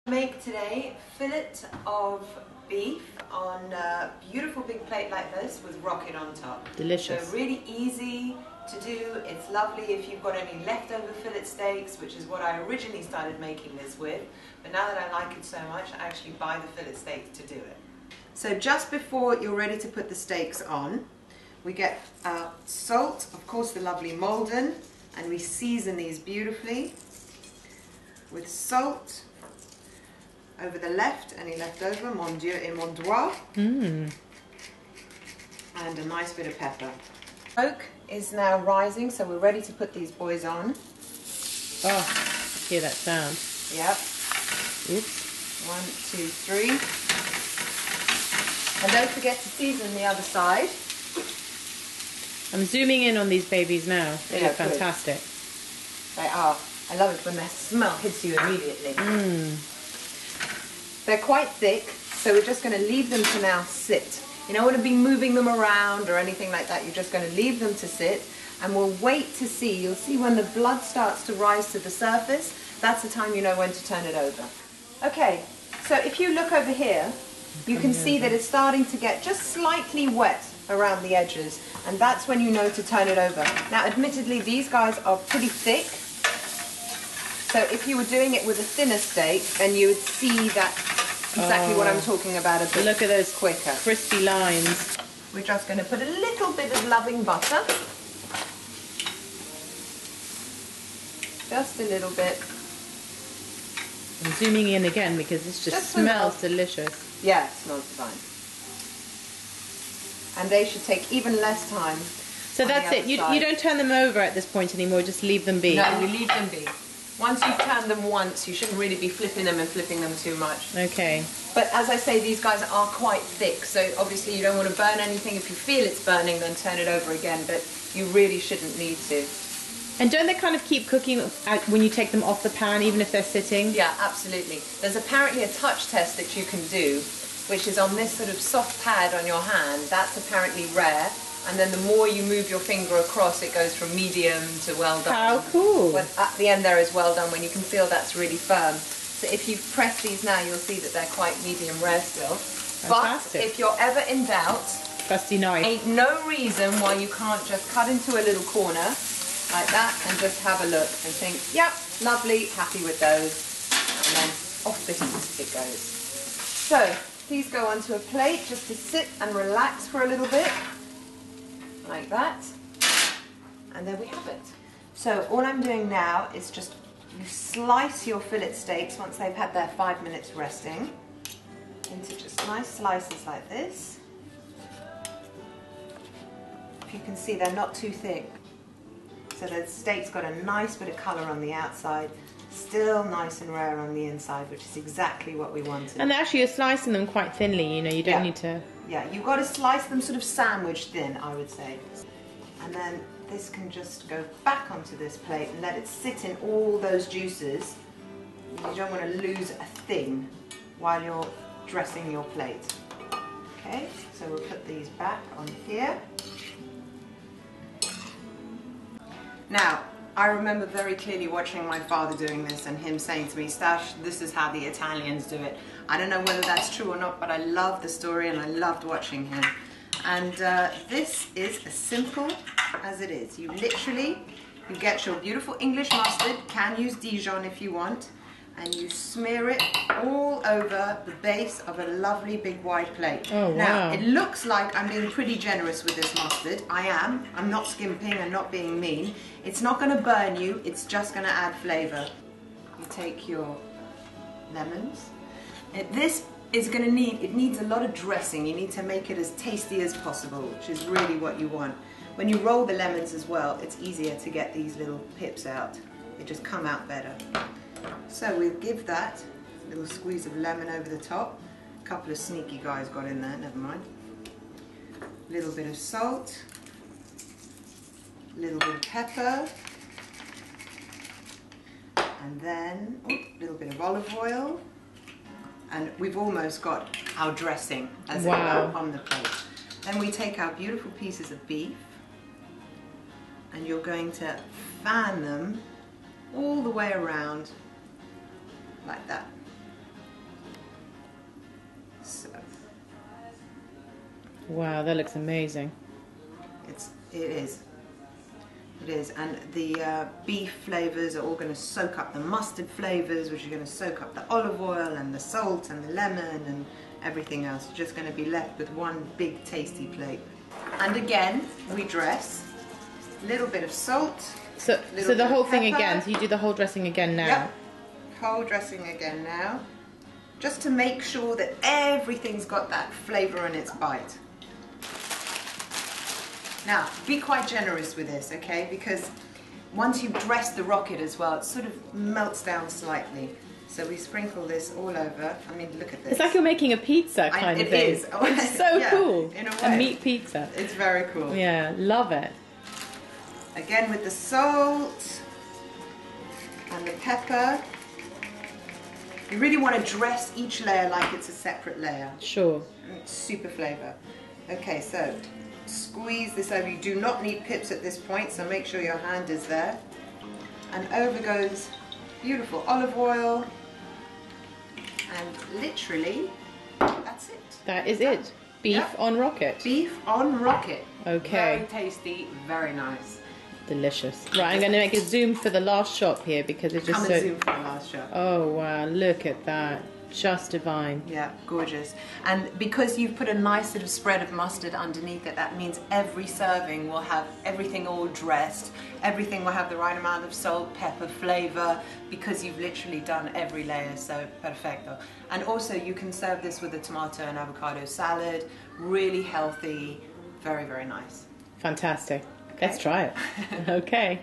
Make today fillet of beef on a beautiful big plate like this with rocket on top. Delicious. So really easy to do. It's lovely if you've got any leftover fillet steaks, which is what I originally started making this with. But now that I like it so much, I actually buy the fillet steaks to do it. So just before you're ready to put the steaks on, we get our salt, of course the lovely Malden, and we season these beautifully with salt. Over the left, any left over, mon Dieu et mon doigt. And a nice bit of pepper. Smoke is now rising, so we're ready to put these boys on. Oh, hear that sound. Yep. Oops. 1, 2, 3. And don't forget to season the other side. I'm zooming in on these babies now. They look fantastic. They are. I love it when their smell hits you immediately. They're quite thick, so we're just going to leave them to now sit. You don't want to be moving them around or anything like that. You're just going to leave them to sit, and we'll wait to see. You'll see when the blood starts to rise to the surface, that's the time you know when to turn it over. Okay, so if you look over here, you can see that it's starting to get just slightly wet around the edges, and that's when you know to turn it over. Now, admittedly, these guys are pretty thick, so if you were doing it with a thinner steak, then you would see that exactly what I'm talking about a bit. Look at those quicker, crispy lines. We're just going to put a little bit of loving butter. Just a little bit. I'm zooming in again because this just smells delicious. Yeah, it smells divine. And they should take even less time. So that's it. You don't turn them over at this point anymore, just leave them be. No, you leave them be. Once you've turned them once, you shouldn't really be flipping them and flipping them too much. Okay. But as I say, these guys are quite thick, so obviously you don't want to burn anything. If you feel it's burning, then turn it over again, but you really shouldn't need to. And don't they kind of keep cooking when you take them off the pan, even if they're sitting? Yeah, absolutely. There's apparently a touch test that you can do, which is on this sort of soft pad on your hand. That's apparently rare. And then the more you move your finger across, it goes from medium to well done. How cool. When at the end there is well done, when you can feel that's really firm. So if you press these now, you'll see that they're quite medium rare still. Fantastic. But if you're ever in doubt, trusty knife. Ain't no reason why you can't just cut into a little corner like that and just have a look and think, yep, lovely, happy with those. And then off it goes. So these go onto a plate just to sit and relax for a little bit. Like that, and there we have it. So all I'm doing now is just you slice your fillet steaks once they've had their 5 minutes resting into just nice slices like this. If you can see, they're not too thick, so the steak's got a nice bit of colour on the outside, still nice and rare on the inside, which is exactly what we wanted. And actually you're slicing them quite thinly, you know, you don't need to... Yeah, you've got to slice them sort of sandwich thin, I would say. And then this can just go back onto this plate and let it sit in all those juices. You don't want to lose a thing while you're dressing your plate. Okay, so we'll put these back on here. Now, I remember very clearly watching my father doing this and him saying to me, Stash, this is how the Italians do it. I don't know whether that's true or not, but I love the story and I loved watching him. And this is as simple as it is. You get your beautiful English mustard, can use Dijon if you want, and you smear it all over the base of a lovely big wide plate. Oh, wow. Now, it looks like I'm being pretty generous with this mustard. I am. I'm not skimping and not being mean. It's not going to burn you, it's just going to add flavour. You take your lemons. This is going to needs a lot of dressing. You need to make it as tasty as possible, which is really what you want. When you roll the lemons as well, it's easier to get these little pips out. They just come out better. So we'll give that a little squeeze of lemon over the top. A couple of sneaky guys got in there, never mind. A little bit of salt, a little bit of pepper, and then a little bit of olive oil. And we've almost got our dressing as it were on the plate. Then we take our beautiful pieces of beef and you're going to fan them all the way around like that. Wow, that looks amazing. It is. It is, and the beef flavors are all going to soak up the mustard flavors, which are going to soak up the olive oil and the salt and the lemon and everything else. You're just going to be left with one big tasty plate. And again, we dress. A little bit of salt. So the whole thing again. So you do the whole dressing again now. Yep. Whole dressing again now. Just to make sure that everything's got that flavor in its bite. Now, be quite generous with this, okay? Because once you've dressed the rocket as well, it sort of melts down slightly. So we sprinkle this all over. I mean, look at this. It's like you're making a pizza kind of thing. It is. It's so yeah, cool. In a way. A meat pizza. It's very cool. Yeah, love it. Again with the salt and the pepper. You really want to dress each layer like it's a separate layer. Sure. It's super flavor. Okay, so squeeze this over. You do not need pips at this point, so make sure your hand is there. And over goes beautiful olive oil. And literally, that's it. That is it. Beef Yep. on rocket. Beef on rocket. Okay. Very tasty, very nice. Delicious. Right, I'm going to make a zoom for the last shot here because it's just Come so... and zoom for the last shot. Oh, wow. Look at that. Just divine. Yeah, gorgeous. And because you've put a nice sort of spread of mustard underneath it, that means every serving will have everything all dressed. Everything will have the right amount of salt, pepper, flavor, because you've literally done every layer, so perfecto. And also you can serve this with a tomato and avocado salad. Really healthy, very, very nice. Fantastic. Okay. Let's try it. Okay.